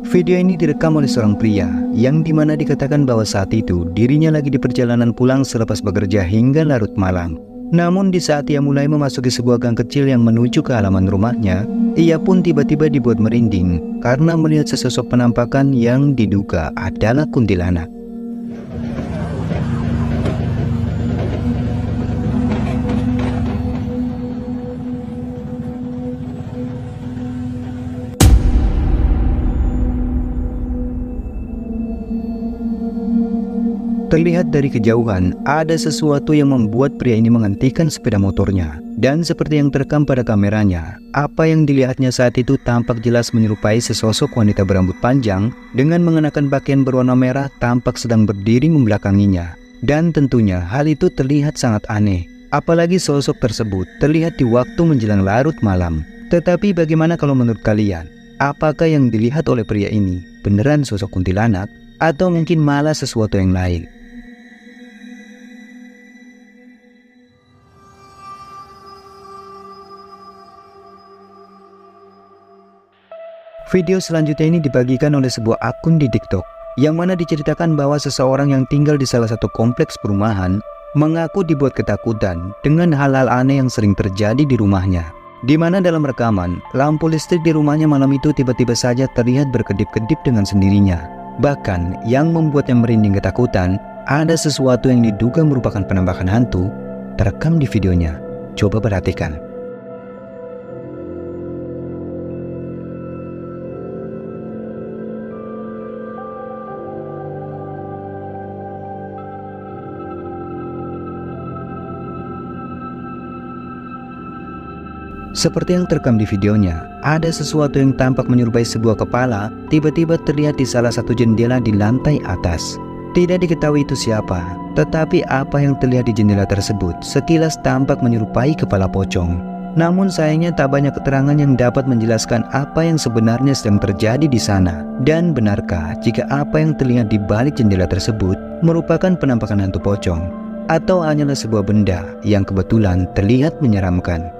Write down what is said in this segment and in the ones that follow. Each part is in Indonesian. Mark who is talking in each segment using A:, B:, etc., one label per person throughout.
A: Video ini direkam oleh seorang pria yang dimana dikatakan bahwa saat itu dirinya lagi di perjalanan pulang selepas bekerja hingga larut malam. Namun di saat ia mulai memasuki sebuah gang kecil yang menuju ke halaman rumahnya, ia pun tiba-tiba dibuat merinding karena melihat sesosok penampakan yang diduga adalah kuntilanak. Terlihat dari kejauhan, ada sesuatu yang membuat pria ini menghentikan sepeda motornya. Dan seperti yang terekam pada kameranya, apa yang dilihatnya saat itu tampak jelas menyerupai sesosok wanita berambut panjang dengan mengenakan pakaian berwarna merah tampak sedang berdiri membelakanginya. Dan tentunya hal itu terlihat sangat aneh. Apalagi sosok tersebut terlihat di waktu menjelang larut malam. Tetapi bagaimana kalau menurut kalian? Apakah yang dilihat oleh pria ini beneran sosok kuntilanak? Atau mungkin malah sesuatu yang lain? Video selanjutnya ini dibagikan oleh sebuah akun di TikTok, yang mana diceritakan bahwa seseorang yang tinggal di salah satu kompleks perumahan mengaku dibuat ketakutan dengan hal-hal aneh yang sering terjadi di rumahnya. Di mana dalam rekaman, lampu listrik di rumahnya malam itu tiba-tiba saja terlihat berkedip-kedip dengan sendirinya. Bahkan yang membuatnya merinding ketakutan, ada sesuatu yang diduga merupakan penampakan hantu terekam di videonya. Coba perhatikan. Seperti yang terekam di videonya, ada sesuatu yang tampak menyerupai sebuah kepala tiba-tiba terlihat di salah satu jendela di lantai atas. Tidak diketahui itu siapa, tetapi apa yang terlihat di jendela tersebut sekilas tampak menyerupai kepala pocong. Namun sayangnya tak banyak keterangan yang dapat menjelaskan apa yang sebenarnya sedang terjadi di sana. Dan benarkah jika apa yang terlihat di balik jendela tersebut merupakan penampakan hantu pocong, atau hanyalah sebuah benda yang kebetulan terlihat menyeramkan?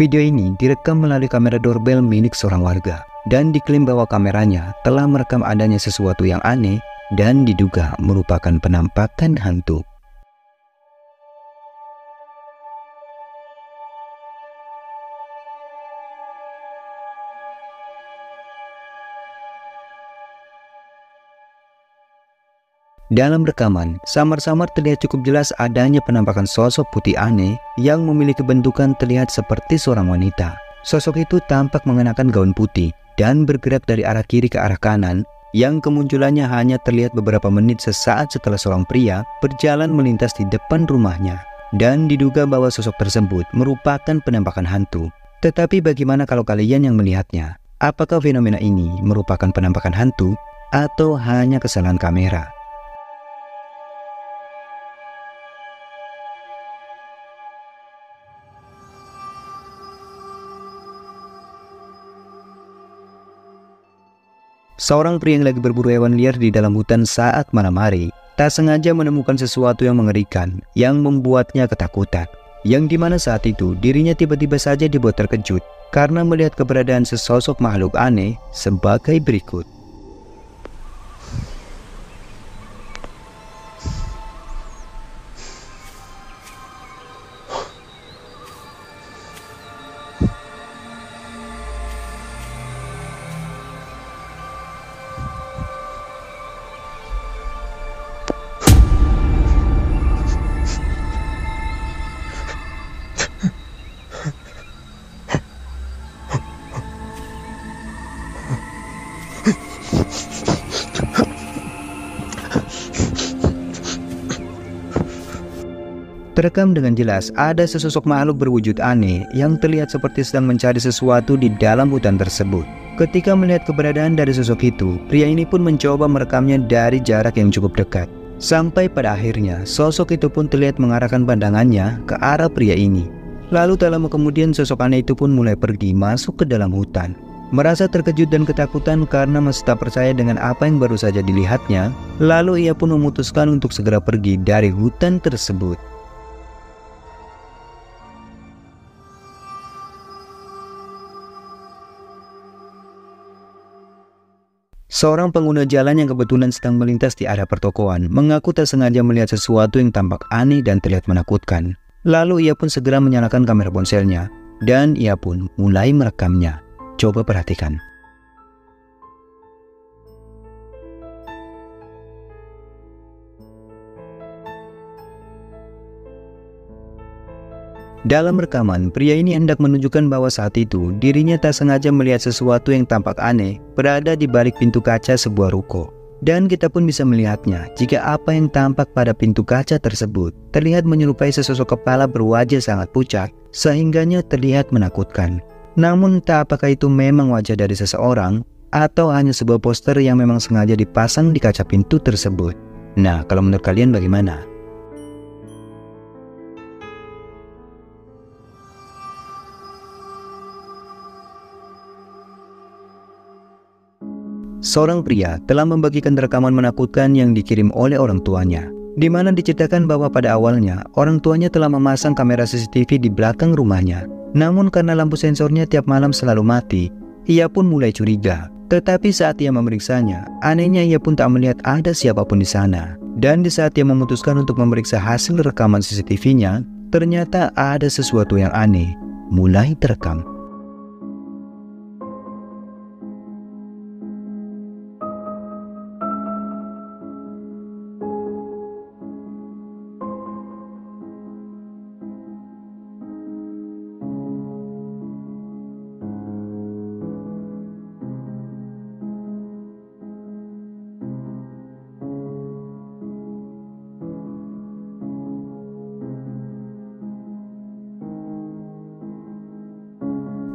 A: Video ini direkam melalui kamera doorbell milik seorang warga dan diklaim bahwa kameranya telah merekam adanya sesuatu yang aneh dan diduga merupakan penampakan hantu. Dalam rekaman, samar-samar terlihat cukup jelas adanya penampakan sosok putih aneh yang memiliki bentukan terlihat seperti seorang wanita. Sosok itu tampak mengenakan gaun putih dan bergerak dari arah kiri ke arah kanan, yang kemunculannya hanya terlihat beberapa menit sesaat setelah seorang pria berjalan melintas di depan rumahnya. Dan diduga bahwa sosok tersebut merupakan penampakan hantu. Tetapi bagaimana kalau kalian yang melihatnya? Apakah fenomena ini merupakan penampakan hantu atau hanya kesalahan kamera? Seorang pria yang lagi berburu hewan liar di dalam hutan saat malam hari tak sengaja menemukan sesuatu yang mengerikan yang membuatnya ketakutan. Yang dimana saat itu dirinya tiba-tiba saja dibuat terkejut karena melihat keberadaan sesosok makhluk aneh sebagai berikut. Terekam dengan jelas ada sesosok makhluk berwujud aneh yang terlihat seperti sedang mencari sesuatu di dalam hutan tersebut. Ketika melihat keberadaan dari sosok itu, pria ini pun mencoba merekamnya dari jarak yang cukup dekat. Sampai pada akhirnya, sosok itu pun terlihat mengarahkan pandangannya ke arah pria ini. Lalu tak lama kemudian sosok aneh itu pun mulai pergi masuk ke dalam hutan. Merasa terkejut dan ketakutan karena masih tak percaya dengan apa yang baru saja dilihatnya, lalu ia pun memutuskan untuk segera pergi dari hutan tersebut. Seorang pengguna jalan yang kebetulan sedang melintas di area pertokoan mengaku tak sengaja melihat sesuatu yang tampak aneh dan terlihat menakutkan. Lalu ia pun segera menyalakan kamera ponselnya dan ia pun mulai merekamnya. Coba perhatikan. Dalam rekaman, pria ini hendak menunjukkan bahwa saat itu dirinya tak sengaja melihat sesuatu yang tampak aneh berada di balik pintu kaca sebuah ruko. Dan kita pun bisa melihatnya jika apa yang tampak pada pintu kaca tersebut terlihat menyerupai sesosok kepala berwajah sangat pucat sehingganya terlihat menakutkan. Namun tak apakah itu memang wajah dari seseorang atau hanya sebuah poster yang memang sengaja dipasang di kaca pintu tersebut. Nah, kalau menurut kalian bagaimana? Seorang pria telah membagikan rekaman menakutkan yang dikirim oleh orang tuanya, di mana diceritakan bahwa pada awalnya orang tuanya telah memasang kamera CCTV di belakang rumahnya. Namun karena lampu sensornya tiap malam selalu mati, ia pun mulai curiga. Tetapi saat ia memeriksanya, anehnya ia pun tak melihat ada siapapun di sana. Dan di saat ia memutuskan untuk memeriksa hasil rekaman CCTV-nya, ternyata ada sesuatu yang aneh mulai terekam.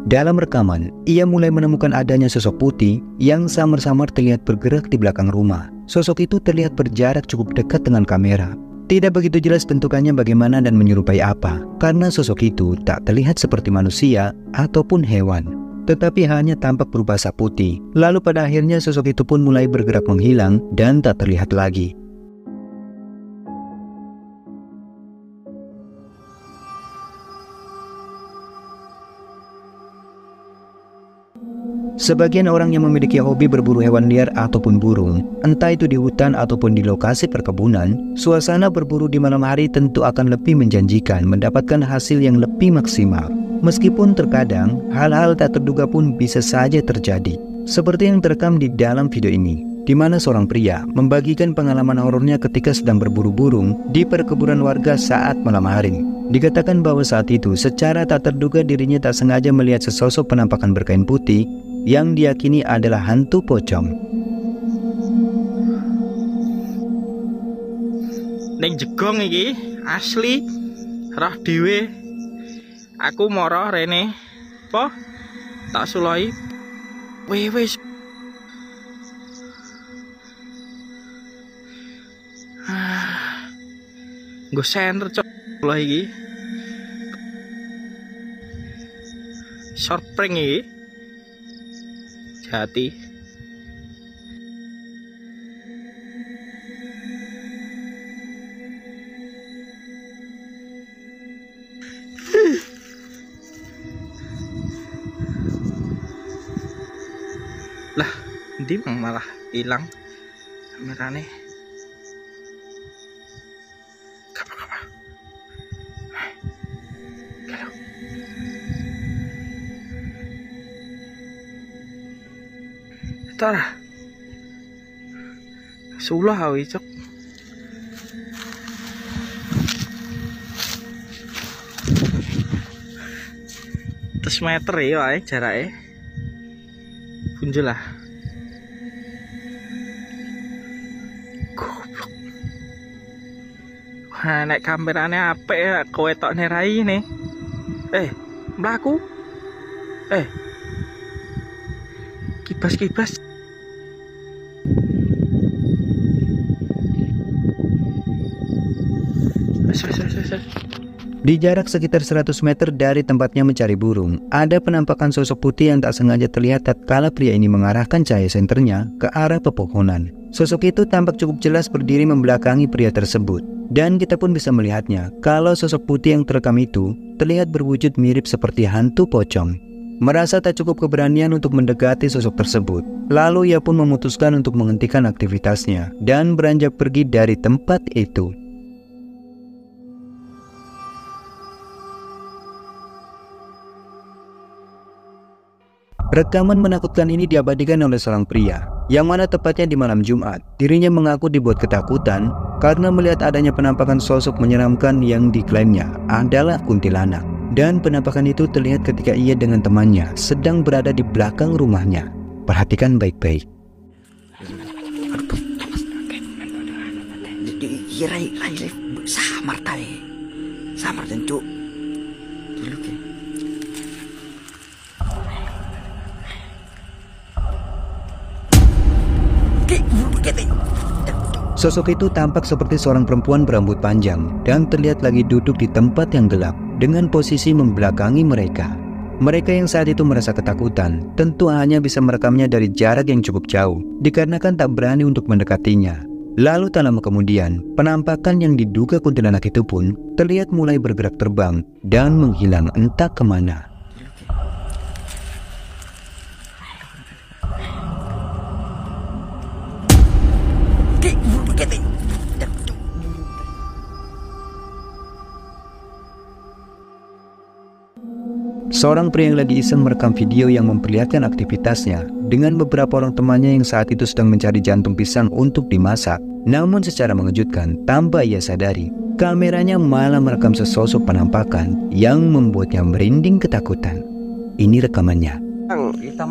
A: Dalam rekaman, ia mulai menemukan adanya sosok putih yang samar-samar terlihat bergerak di belakang rumah. Sosok itu terlihat berjarak cukup dekat dengan kamera. Tidak begitu jelas bentukannya bagaimana dan menyerupai apa, karena sosok itu tak terlihat seperti manusia ataupun hewan, tetapi hanya tampak berupa asap putih. Lalu pada akhirnya sosok itu pun mulai bergerak menghilang dan tak terlihat lagi. Sebagian orang yang memiliki hobi berburu hewan liar ataupun burung, entah itu di hutan ataupun di lokasi perkebunan, suasana berburu di malam hari tentu akan lebih menjanjikan mendapatkan hasil yang lebih maksimal. Meskipun terkadang hal-hal tak terduga pun bisa saja terjadi, seperti yang terekam di dalam video ini, di mana seorang pria membagikan pengalaman horornya ketika sedang berburu burung di perkebunan warga saat malam hari. Dikatakan bahwa saat itu secara tak terduga dirinya tak sengaja melihat sesosok penampakan berkain putih yang diyakini adalah hantu pocong.
B: Ning jegong iki asli roh dhewe. Aku mara rene. Apa? Tak suloi. Wis. Nggo senter cok lho iki. Short prank iki. Hati lah, ndi malah hilang kamerane. Apa-apa. Kalau tara sulah awi cok. Terus meter ya wae jarake. Punjul lah. Goblok. Wah, nek kamerane apik ya kowe tok nerai nih. Mlaku. Kibas-kibas. Wes.
A: Di jarak sekitar 100 meter dari tempatnya mencari burung, ada penampakan sosok putih yang tak sengaja terlihat tatkala pria ini mengarahkan cahaya senternya ke arah pepohonan. Sosok itu tampak cukup jelas berdiri membelakangi pria tersebut. Dan kita pun bisa melihatnya kalau sosok putih yang terekam itu terlihat berwujud mirip seperti hantu pocong. Merasa tak cukup keberanian untuk mendekati sosok tersebut, lalu ia pun memutuskan untuk menghentikan aktivitasnya dan beranjak pergi dari tempat itu. Rekaman menakutkan ini diabadikan oleh seorang pria, yang mana tepatnya di malam Jumat, dirinya mengaku dibuat ketakutan karena melihat adanya penampakan sosok menyeramkan yang diklaimnya adalah kuntilanak. Dan penampakan itu terlihat ketika ia dengan temannya sedang berada di belakang rumahnya. Perhatikan baik-baik.
C: Samar tentu.
A: Sosok itu tampak seperti seorang perempuan berambut panjang dan terlihat lagi duduk di tempat yang gelap dengan posisi membelakangi mereka. Mereka yang saat itu merasa ketakutan tentu hanya bisa merekamnya dari jarak yang cukup jauh dikarenakan tak berani untuk mendekatinya. Lalu tak lama kemudian, penampakan yang diduga kuntilanak itu pun terlihat mulai bergerak terbang dan menghilang entah kemana. Seorang pria yang lagi iseng merekam video yang memperlihatkan aktivitasnya dengan beberapa orang temannya yang saat itu sedang mencari jantung pisang untuk dimasak. Namun secara mengejutkan, tanpa ia sadari, kameranya malah merekam sesosok penampakan yang membuatnya merinding ketakutan. Ini rekamannya.
C: Kita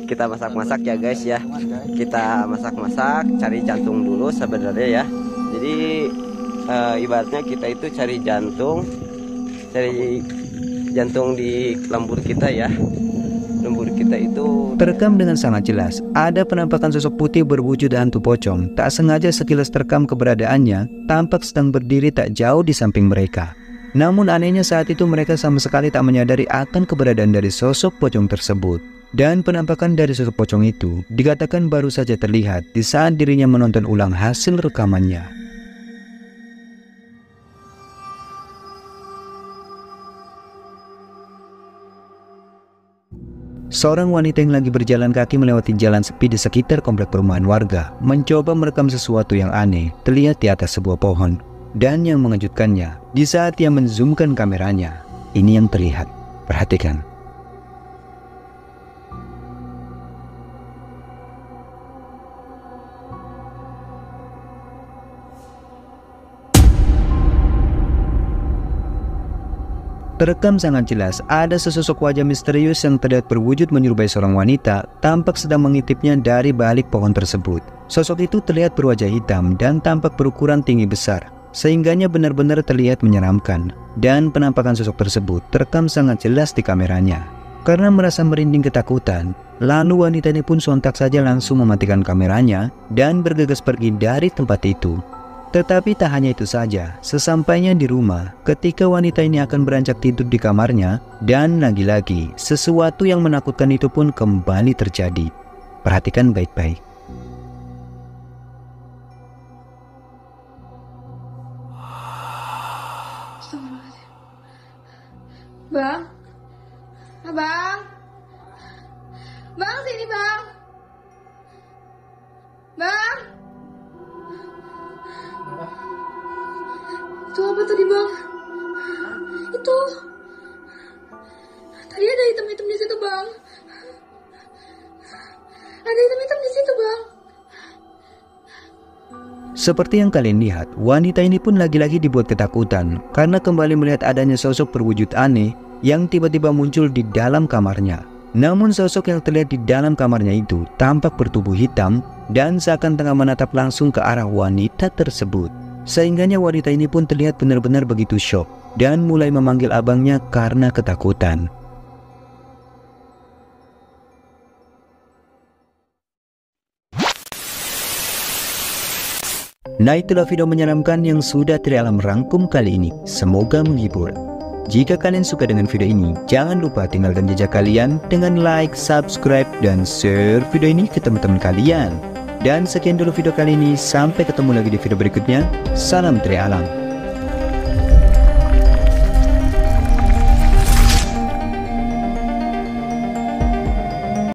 C: kita masak-masak ya guys ya. Kita masak-masak, cari jantung dulu sebenarnya ya. Jadi ibaratnya kita itu cari jantung di lembur kita ya. Lembur kita itu
A: terekam dengan sangat jelas. Ada penampakan sosok putih berwujud hantu pocong. Tak sengaja sekilas terekam keberadaannya, tampak sedang berdiri tak jauh di samping mereka. Namun anehnya saat itu mereka sama sekali tak menyadari akan keberadaan dari sosok pocong tersebut. Dan penampakan dari sosok pocong itu dikatakan baru saja terlihat di saat dirinya menonton ulang hasil rekamannya. Seorang wanita yang lagi berjalan kaki melewati jalan sepi di sekitar komplek perumahan warga mencoba merekam sesuatu yang aneh terlihat di atas sebuah pohon. Dan yang mengejutkannya, di saat ia menzoomkan kameranya, ini yang terlihat. Perhatikan. Terekam sangat jelas, ada sesosok wajah misterius yang terlihat berwujud menyerupai seorang wanita, tampak sedang mengintipnya dari balik pohon tersebut. Sosok itu terlihat berwajah hitam dan tampak berukuran tinggi besar, sehingganya benar-benar terlihat menyeramkan. Dan penampakan sosok tersebut terekam sangat jelas di kameranya. Karena merasa merinding ketakutan, lalu wanita ini pun sontak saja langsung mematikan kameranya dan bergegas pergi dari tempat itu. Tetapi tak hanya itu saja, sesampainya di rumah, ketika wanita ini akan beranjak tidur di kamarnya, dan lagi-lagi, sesuatu yang menakutkan itu pun kembali terjadi. Perhatikan baik-baik.
D: Bang, abang, bang sini bang, bang. Itu apa tadi bang? Itu tadi ada hitam-hitam di situ bang. Ada hitam-hitam di situ bang.
A: Seperti yang kalian lihat, wanita ini pun lagi-lagi dibuat ketakutan karena kembali melihat adanya sosok berwujud aneh yang tiba-tiba muncul di dalam kamarnya. Namun sosok yang terlihat di dalam kamarnya itu tampak bertubuh hitam dan seakan tengah menatap langsung ke arah wanita tersebut. Sehingganya wanita ini pun terlihat benar-benar begitu syok dan mulai memanggil abangnya karena ketakutan. Nah, itulah video menyeramkan yang sudah Tri Alam rangkum kali ini. Semoga menghibur. Jika kalian suka dengan video ini, jangan lupa tinggalkan jejak kalian dengan like, subscribe, dan share video ini ke teman-teman kalian. Dan sekian dulu video kali ini, sampai ketemu lagi di video berikutnya. Salam Tri Alam.